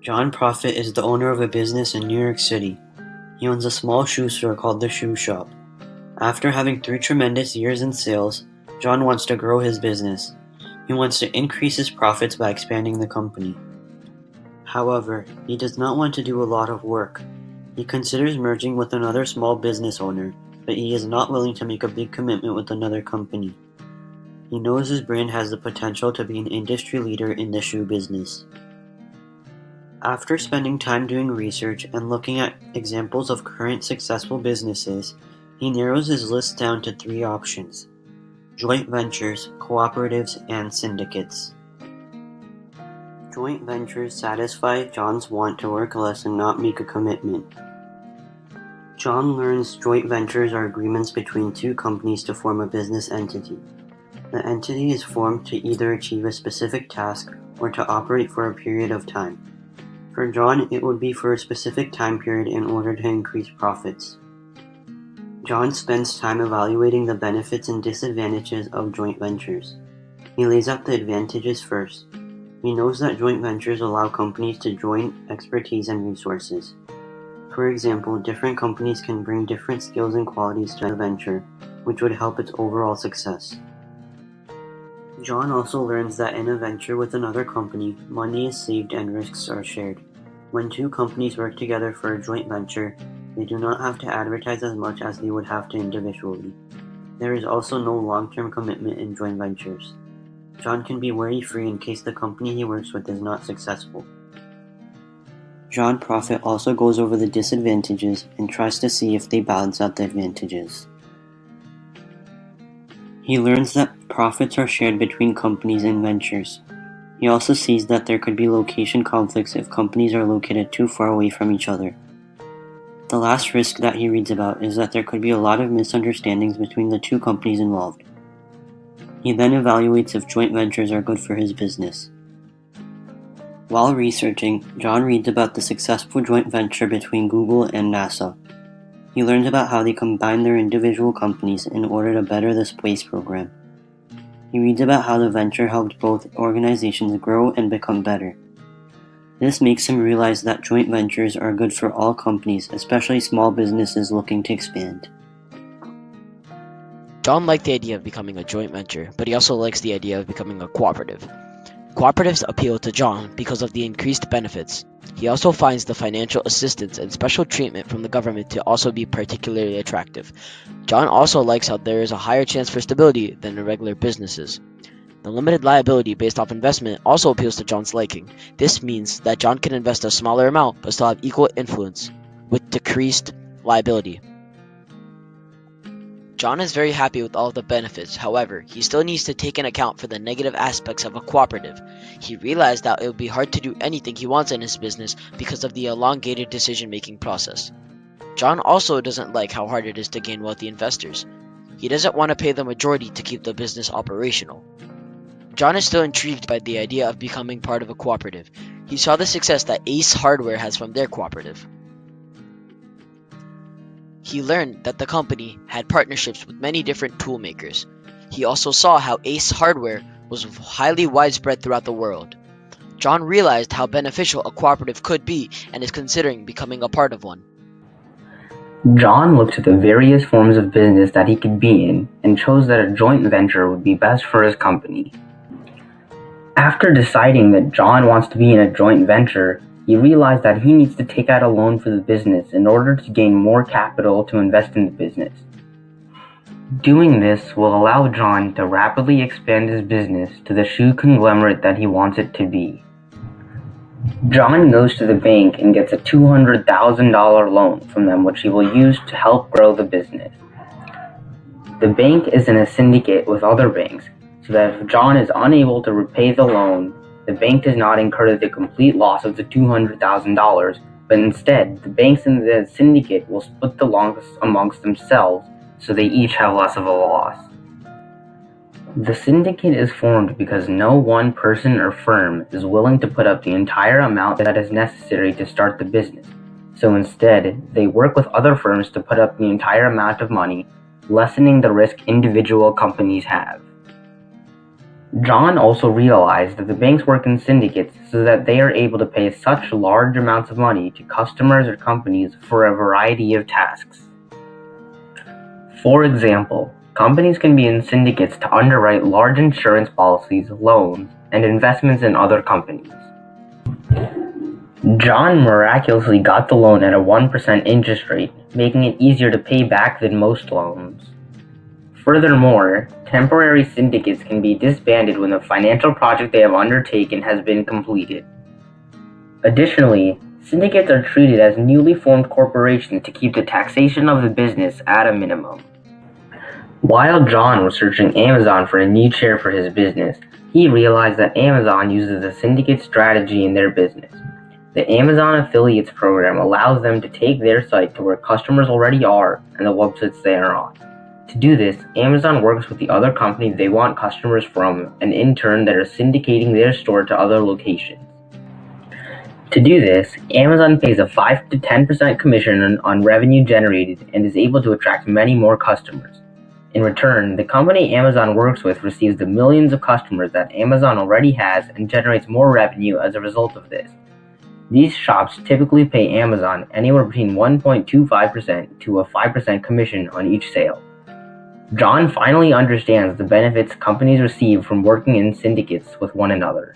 John Profit is the owner of a business in New York City. He owns a small shoe store called The Shoe Shop. After having 3 tremendous years in sales, John wants to grow his business. He wants to increase his profits by expanding the company. However, he does not want to do a lot of work. He considers merging with another small business owner, but he is not willing to make a big commitment with another company. He knows his brand has the potential to be an industry leader in the shoe business. After spending time doing research and looking at examples of current successful businesses, he narrows his list down to 3 options: joint ventures, cooperatives, and syndicates. Joint ventures satisfy John's want to work less and not make a commitment. John learns joint ventures are agreements between 2 companies to form a business entity. The entity is formed to either achieve a specific task or to operate for a period of time. For John, it would be for a specific time period in order to increase profits. John spends time evaluating the benefits and disadvantages of joint ventures. He lays out the advantages first. He knows that joint ventures allow companies to join expertise and resources. For example, different companies can bring different skills and qualities to a venture, which would help its overall success. John also learns that in a venture with another company, money is saved and risks are shared. When 2 companies work together for a joint venture, they do not have to advertise as much as they would have to individually. There is also no long-term commitment in joint ventures. John can be worry-free in case the company he works with is not successful. John Profit also goes over the disadvantages and tries to see if they balance out the advantages. He learns that profits are shared between companies and ventures. He also sees that there could be location conflicts if companies are located too far away from each other. The last risk that he reads about is that there could be a lot of misunderstandings between the 2 companies involved. He then evaluates if joint ventures are good for his business. While researching, John reads about the successful joint venture between Google and NASA. He learns about how they combine their individual companies in order to better the space program. He reads about how the venture helped both organizations grow and become better. This makes him realize that joint ventures are good for all companies, especially small businesses looking to expand. John liked the idea of becoming a joint venture, but he also likes the idea of becoming a cooperative. Cooperatives appeal to John because of the increased benefits. He also finds the financial assistance and special treatment from the government to also be particularly attractive. John also likes how there is a higher chance for stability than in regular businesses. The limited liability based off investment also appeals to John's liking. This means that John can invest a smaller amount but still have equal influence with decreased liability. John is very happy with all of the benefits. However, he still needs to take into account for the negative aspects of a cooperative. He realized that it would be hard to do anything he wants in his business because of the elongated decision-making process. John also doesn't like how hard it is to gain wealthy investors. He doesn't want to pay the majority to keep the business operational. John is still intrigued by the idea of becoming part of a cooperative. He saw the success that Ace Hardware has from their cooperative. He learned that the company had partnerships with many different tool makers. He also saw how Ace Hardware was highly widespread throughout the world. John realized how beneficial a cooperative could be and is considering becoming a part of one. John looked at the various forms of business that he could be in and chose that a joint venture would be best for his company. After deciding that John wants to be in a joint venture, he realized that he needs to take out a loan for the business in order to gain more capital to invest in the business. Doing this will allow John to rapidly expand his business to the shoe conglomerate that he wants it to be. John goes to the bank and gets a $200,000 loan from them, which he will use to help grow the business. The bank is in a syndicate with other banks, so that if John is unable to repay the loan, the bank does not incur the complete loss of the $200,000, but instead, the banks in the syndicate will split the loss amongst themselves, so they each have less of a loss. The syndicate is formed because no one person or firm is willing to put up the entire amount that is necessary to start the business, so instead, they work with other firms to put up the entire amount of money, lessening the risk individual companies have. John also realized that the banks work in syndicates so that they are able to pay such large amounts of money to customers or companies for a variety of tasks. For example, companies can be in syndicates to underwrite large insurance policies, loans, and investments in other companies. John miraculously got the loan at a 1% interest rate, making it easier to pay back than most loans. Furthermore, temporary syndicates can be disbanded when the financial project they have undertaken has been completed. Additionally, syndicates are treated as newly formed corporations to keep the taxation of the business at a minimum. While John was searching Amazon for a new chair for his business, he realized that Amazon uses a syndicate strategy in their business. The Amazon Affiliates program allows them to take their site to where customers already are and the websites they are on. To do this, Amazon works with the other companies they want customers from, and in turn that are syndicating their store to other locations. To do this, Amazon pays a 5 to 10% commission on revenue generated and is able to attract many more customers. In return, the company Amazon works with receives the millions of customers that Amazon already has and generates more revenue as a result of this. These shops typically pay Amazon anywhere between 1.25% to a 5% commission on each sale. John finally understands the benefits companies receive from working in syndicates with one another.